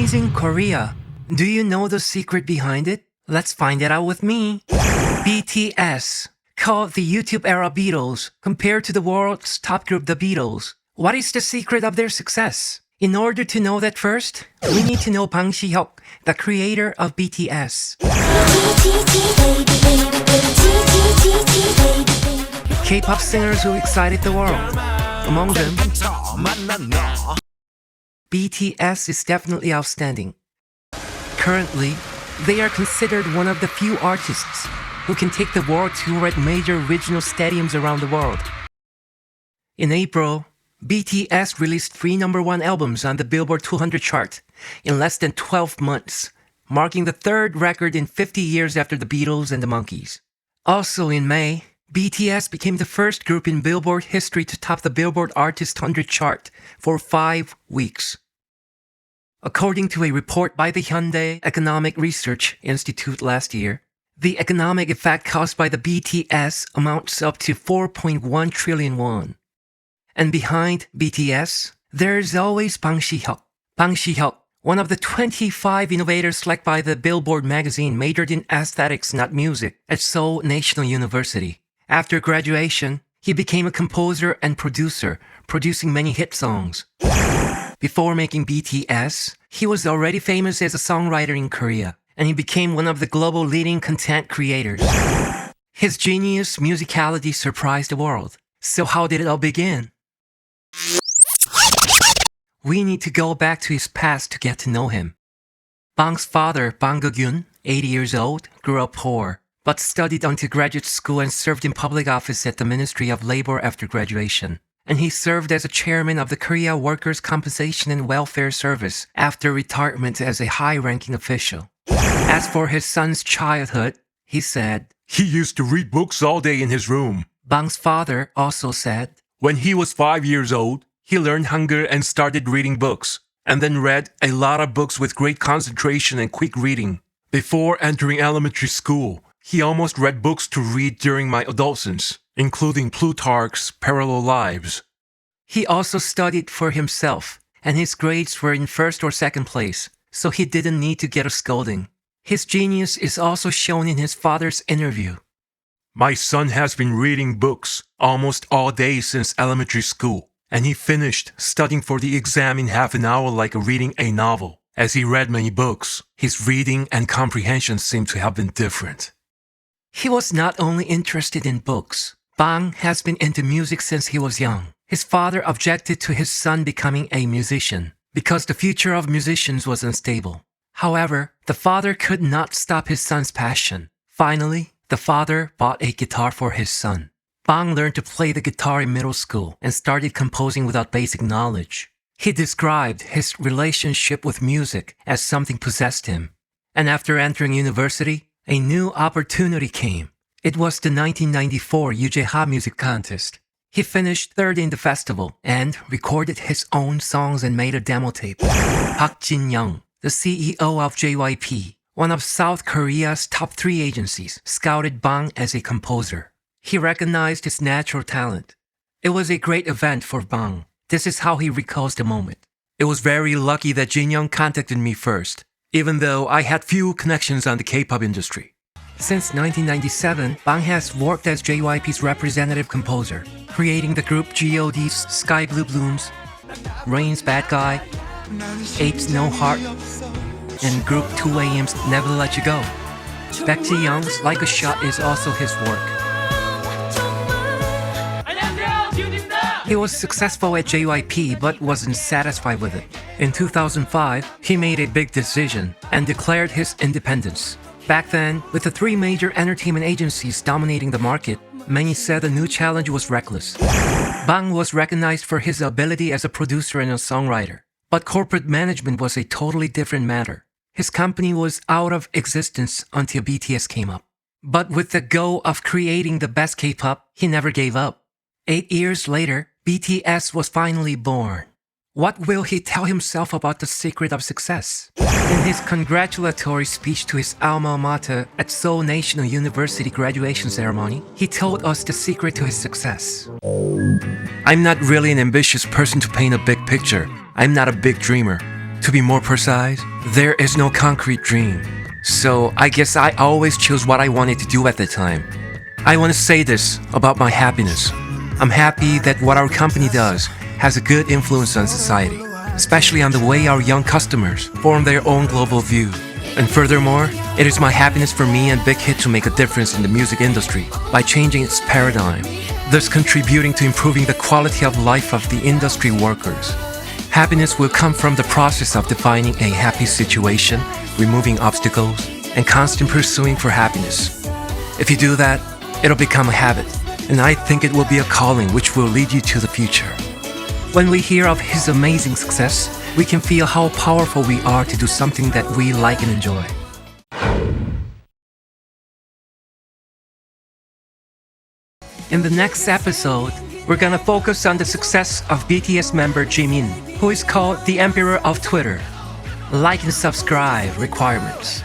amazing Korea. Do you know the secret behind it? Let's find it out with me. BTS, called the YouTube era Beatles, compared to the world's top group, the Beatles. What is the secret of their success? In order to know that first, we need to know Bang Sihyuk, the creator of BTS. K-pop singers who excited the world. Among them, BTS is definitely outstanding. Currently, they are considered one of the few artists who can take the world tour at major regional stadiums around the world. In April, BTS released 3 #1 albums on the Billboard 200 chart in less than 12 months, marking the 3rd record in 50 years after the Beatles and the Monkees. Also in May, BTS became the first group in Billboard history to top the Billboard Artist 100 chart for 5 weeks. According to a report by the Hyundai Economic Research Institute last year, the economic effect caused by the BTS amounts up to 4.1 trillion won. And behind BTS, there's always Bang Sihyuk. Bang Sihyuk, one of the 25 innovators selected by the Billboard magazine, majored in aesthetics, not music, at Seoul National University. After graduation, he became a composer and producer, producing many hit songs. Before making BTS, he was already famous as a songwriter in Korea, and he became one of the global leading content creators. His genius musicality surprised the world. So how did it all begin? We need to go back to his past to get to know him. Bang's father, Bang Sihyuk, 80 years old, grew up poor, but studied until graduate school and served in public office at the Ministry of Labor after graduation. And he served as a chairman of the Korea Workers' Compensation and Welfare Service after retirement as a high-ranking official. As for his son's childhood, he said, "He used to read books all day in his room." Bang's father also said, "When he was 5 years old, he learned Hangul and started reading books, and then read a lot of books with great concentration and quick reading. Before entering elementary school, he almost read books to read during my adolescence, including Plutarch's Parallel Lives." He also studied for himself, and his grades were in 1st or 2nd place, so he didn't need to get a scolding. His genius is also shown in his father's interview. "My son has been reading books almost all day since elementary school, and he finished studying for the exam in half an hour like reading a novel. As he read many books, his reading and comprehension seemed to have been different." He was not only interested in books. Bang has been into music since he was young. His father objected to his son becoming a musician because the future of musicians was unstable. However, the father could not stop his son's passion. Finally, the father bought a guitar for his son. Bang learned to play the guitar in middle school and started composing without basic knowledge. He described his relationship with music as something possessed him. And after entering university, a new opportunity came. It was the 1994 UJHA Music Contest. He finished 3rd in the festival and recorded his own songs and made a demo tape. Park Jin-young, the CEO of JYP, one of South Korea's top 3 agencies, scouted Bang as a composer. He recognized his natural talent. It was a great event for Bang. This is how he recalls the moment. "It was very lucky that Jin-young contacted me first, even though I had few connections on the K-pop industry." Since 1997, Bang has worked as JYP's representative composer, creating the group G.O.D's Sky Blue Blooms, Rain's Bad Guy, 8's No Heart, and group 2AM's Never Let You Go. Baek Ji-young's Like a Shot is also his work. He was successful at JYP but wasn't satisfied with it. In 2005, he made a big decision and declared his independence. Back then, with the 3 major entertainment agencies dominating the market, many said the new challenge was reckless. Bang was recognized for his ability as a producer and a songwriter. But corporate management was a totally different matter. His company was out of existence until BTS came up. But with the goal of creating the best K-pop, he never gave up. 8 years later, BTS was finally born. What will he tell himself about the secret of success? In his congratulatory speech to his alma mater at Seoul National University graduation ceremony, he told us the secret to his success. "I'm not really an ambitious person to paint a big picture. I'm not a big dreamer. To be more precise, There is no concrete dream. So I guess I always choose what I wanted to do at the time. I want to say this about my happiness. I'm happy that what our company does has a good influence on society, especially on the way our young customers form their own global view. And furthermore, it is my happiness for me and Big Hit to make a difference in the music industry by changing its paradigm, thus contributing to improving the quality of life of the industry workers. Happiness will come from the process of defining a happy situation, removing obstacles, and constant pursuing for happiness. If you do that, it'll become a habit, and I think it will be a calling which will lead you to the future. When we hear of his amazing success, we can feel how powerful we are to do something that we like and enjoy. In the next episode, we're gonna focus on the success of BTS member Jimin, who is called the Emperor of Twitter. Like and subscribe requirements.